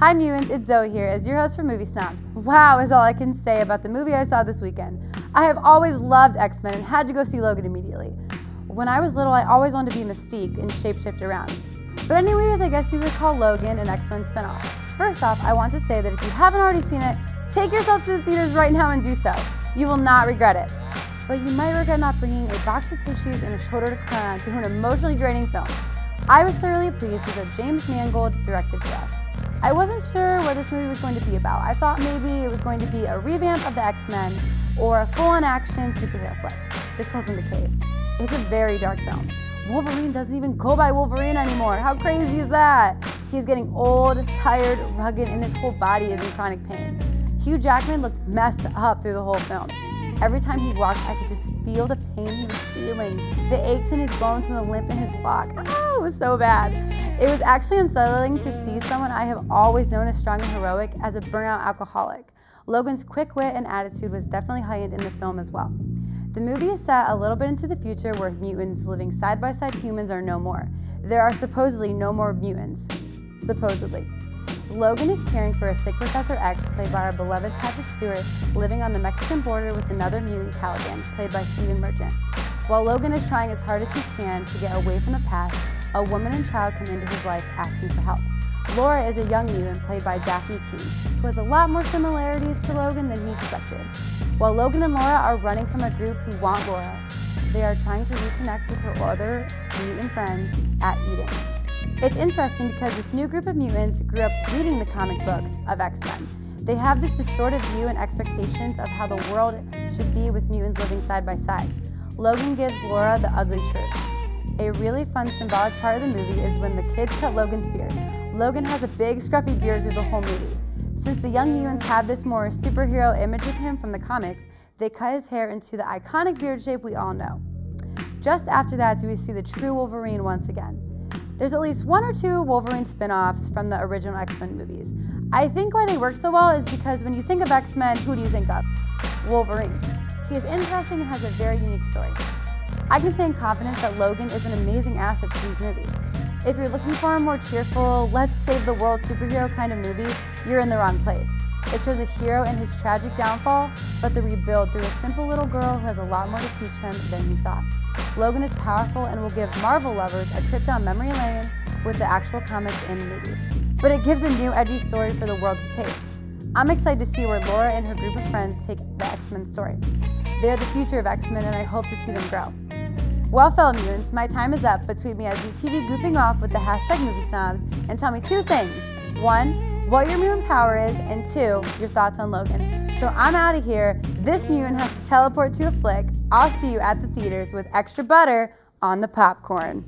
Hi Mutants, it's Zoe here as your host for Movie Snobs. Wow is all I can say about the movie I saw this weekend. I have always loved X-Men and had to go see Logan immediately. When I was little, I always wanted to be Mystique and shapeshift around. But anyways, I guess you could call Logan an X-Men spinoff. First off, I want to say that if you haven't already seen it, take yourself to the theaters right now and do so. You will not regret it. But you might regret not bringing a box of tissues and a shoulder to cry on through an emotionally draining film. I was thoroughly pleased with what James Mangold directed for us. I wasn't sure what this movie was going to be about. I thought maybe it was going to be a revamp of the X-Men or a full-on action superhero flick. This wasn't the case. It's a very dark film. Wolverine doesn't even go by Wolverine anymore. How crazy is that? He's getting old, tired, rugged, and his whole body is in chronic pain. Hugh Jackman looked messed up through the whole film. Every time he walked, I could just feel the pain he was feeling, the aches in his bones and the limp in his walk. Oh, it was so bad. It was actually unsettling to see someone I have always known as strong and heroic as a burnout alcoholic. Logan's quick wit and attitude was definitely heightened in the film as well. The movie is set a little bit into the future where mutants living side by side humans are no more. There are supposedly no more mutants. Supposedly. Logan is caring for a sick Professor X, played by our beloved Patrick Stewart, living on the Mexican border with another mutant Caliban, played by Stephen Merchant. While Logan is trying as hard as he can to get away from the past, a woman and child come into his life asking for help. Laura is a young mutant, played by Daphne Keane, who has a lot more similarities to Logan than he expected. While Logan and Laura are running from a group who want Laura, they are trying to reconnect with her other mutant friends at Eden. It's interesting because this new group of mutants grew up reading the comic books of X-Men. They have this distorted view and expectations of how the world should be with mutants living side by side. Logan gives Laura the ugly truth. A really fun symbolic part of the movie is when the kids cut Logan's beard. Logan has a big scruffy beard through the whole movie. Since the young mutants have this more superhero image of him from the comics, they cut his hair into the iconic beard shape we all know. Just after that do we see the true Wolverine once again. There's at least one or two Wolverine spin-offs from the original X-Men movies. I think why they work so well is because when you think of X-Men, who do you think of? Wolverine. He is interesting and has a very unique story. I can say in confidence that Logan is an amazing asset to these movies. If you're looking for a more cheerful, let's save the world superhero kind of movie, you're in the wrong place. It shows a hero and his tragic downfall, but the rebuild through a simple little girl who has a lot more to teach him than he thought. Logan is powerful and will give Marvel lovers a trip down memory lane with the actual comics and movies. But it gives a new edgy story for the world to taste. I'm excited to see where Laura and her group of friends take the X-Men story. They are the future of X-Men and I hope to see them grow. Well, fellow mutants, my time is up, but tweet me at ZTV goofing off with the hashtag Movie Snobs and tell me two things. One, what your mutant power is, and two, your thoughts on Logan. So I'm out of here. This mutant has to teleport to a flick. I'll see you at the theaters with extra butter on the popcorn.